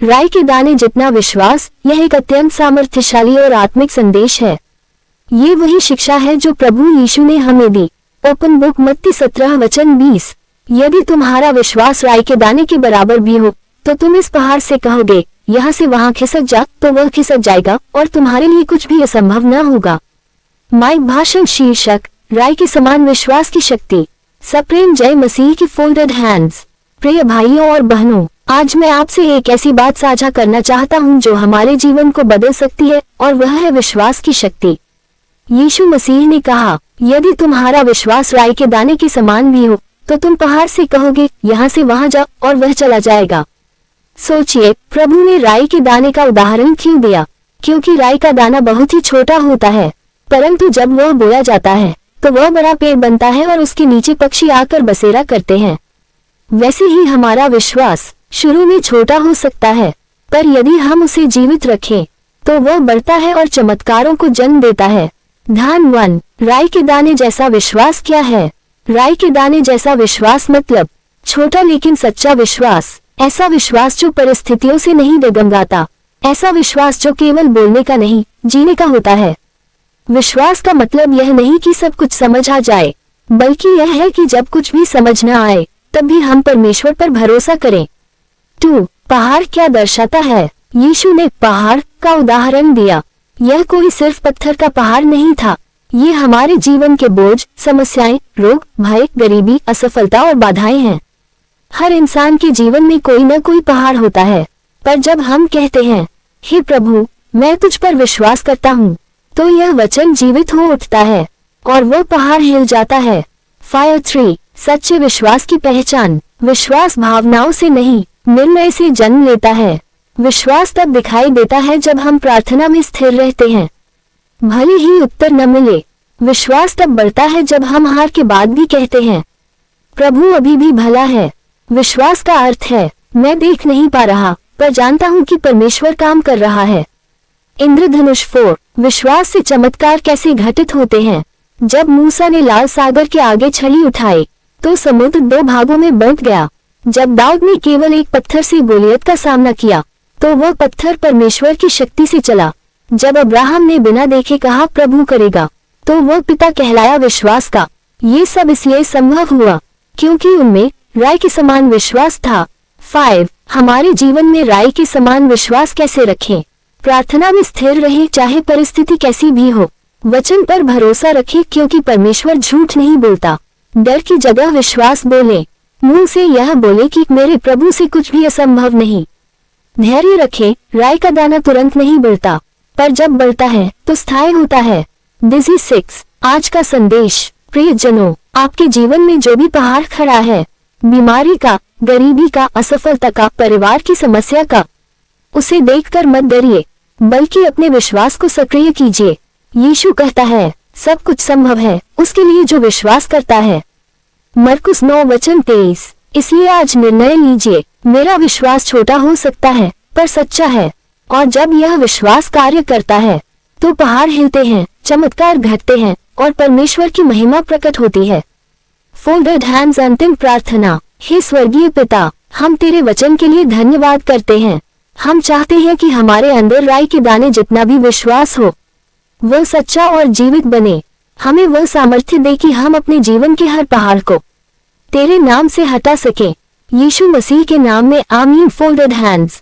राई के दाने जितना विश्वास, यह एक अत्यंत सामर्थ्यशाली और आत्मिक संदेश है। ये वही शिक्षा है जो प्रभु यीशु ने हमें दी। ओपन बुक मत्ती 17:20। यदि तुम्हारा विश्वास राई के दाने के बराबर भी हो तो तुम इस पहाड़ से कहोगे यहाँ से वहाँ खिसक जा, तो वह खिसक जाएगा और तुम्हारे लिए कुछ भी असंभव न होगा। माइक भाषण शीर्षक, राई के समान विश्वास की शक्ति। सप्रेम जय मसीह की फोल्डेड हैंड्स। प्रिय भाइयों और बहनों, आज मैं आपसे एक ऐसी बात साझा करना चाहता हूँ जो हमारे जीवन को बदल सकती है, और वह है विश्वास की शक्ति। यीशु मसीह ने कहा, यदि तुम्हारा विश्वास राई के दाने के समान भी हो तो तुम पहाड़ से कहोगे यहाँ से वहाँ जा, और वह चला जाएगा। सोचिए, प्रभु ने राई के दाने का उदाहरण क्यों दिया? क्योंकि राई का दाना बहुत ही छोटा होता है, परंतु जब वह बोया जाता है तो वह बड़ा पेड़ बनता है और उसके नीचे पक्षी आकर बसेरा करते हैं। वैसे ही हमारा विश्वास शुरू में छोटा हो सकता है, पर यदि हम उसे जीवित रखें तो वह बढ़ता है और चमत्कारों को जन्म देता है। ध्यान 1, राई के दाने जैसा विश्वास क्या है? राई के दाने जैसा विश्वास मतलब छोटा लेकिन सच्चा विश्वास। ऐसा विश्वास जो परिस्थितियों से नहीं डगमगाता, ऐसा विश्वास जो केवल बोलने का नहीं, जीने का होता है। विश्वास का मतलब यह नहीं कि सब कुछ समझ आ जाए, बल्कि यह है कि जब कुछ भी समझ न आए तब भी हम परमेश्वर पर भरोसा करें। 2, पहाड़ क्या दर्शाता है? यीशु ने पहाड़ का उदाहरण दिया। यह कोई सिर्फ पत्थर का पहाड़ नहीं था, ये हमारे जीवन के बोझ, समस्याएं, रोग, भय, गरीबी, असफलता और बाधाएं हैं। हर इंसान के जीवन में कोई न कोई पहाड़ होता है, पर जब हम कहते हैं, हे प्रभु, मैं तुझ पर विश्वास करता हूँ, तो यह वचन जीवित हो उठता है और वह पहाड़ हिल जाता है। 3, सच्चे विश्वास की पहचान। विश्वास भावनाओं से नहीं, निर्णय से जन्म लेता है। विश्वास तब दिखाई देता है जब हम प्रार्थना में स्थिर रहते हैं, भले ही उत्तर न मिले। विश्वास तब बढ़ता है जब हम हार के बाद भी कहते हैं, प्रभु अभी भी भला है। विश्वास का अर्थ है, मैं देख नहीं पा रहा, पर जानता हूँ कि परमेश्वर काम कर रहा है। इंद्रधनुष 4, विश्वास से चमत्कार कैसे घटित होते हैं? जब मूसा ने लाल सागर के आगे छड़ी उठाई तो समुद्र 2 भागों में बंट गया। जब दाऊद ने केवल एक पत्थर से गोलियत का सामना किया तो वह पत्थर परमेश्वर की शक्ति से चला। जब अब्राहम ने बिना देखे कहा प्रभु करेगा, तो वह पिता कहलाया विश्वास का। ये सब इसलिए संभव हुआ क्योंकि उनमें राई के समान विश्वास था। 5, हमारे जीवन में राई के समान विश्वास कैसे रखें? प्रार्थना में स्थिर रहें, चाहे परिस्थिति कैसी भी हो। वचन पर भरोसा रखें क्योंकि परमेश्वर झूठ नहीं बोलता। डर की जगह विश्वास बोले, मुंह से यह बोले कि मेरे प्रभु से कुछ भी असंभव नहीं। धैर्य रखें, राई का दाना तुरंत नहीं बढ़ता, पर जब बढ़ता है तो स्थायी होता है। डिजी 6, आज का संदेश। प्रियजनों, आपके जीवन में जो भी पहाड़ खड़ा है, बीमारी का, गरीबी का, असफलता का, परिवार की समस्या का, उसे देखकर मत डरिए, बल्कि अपने विश्वास को सक्रिय कीजिए। यीशु कहता है, सब कुछ संभव है उसके लिए जो विश्वास करता है। मरकुस 9:23। इसलिए आज निर्णय लीजिए, मेरा विश्वास छोटा हो सकता है पर सच्चा है, और जब यह विश्वास कार्य करता है तो पहाड़ हिलते हैं, चमत्कार घटते हैं और परमेश्वर की महिमा प्रकट होती है। Folded hands. अंतिम प्रार्थना। हे स्वर्गीय पिता, हम तेरे वचन के लिए धन्यवाद करते हैं। हम चाहते हैं कि हमारे अंदर राई के दाने जितना भी विश्वास हो, वह सच्चा और जीवित बने। हमें वह सामर्थ्य दे कि हम अपने जीवन के हर पहाड़ को तेरे नाम से हटा सकें। यीशु मसीह के नाम में आमीन। Folded hands.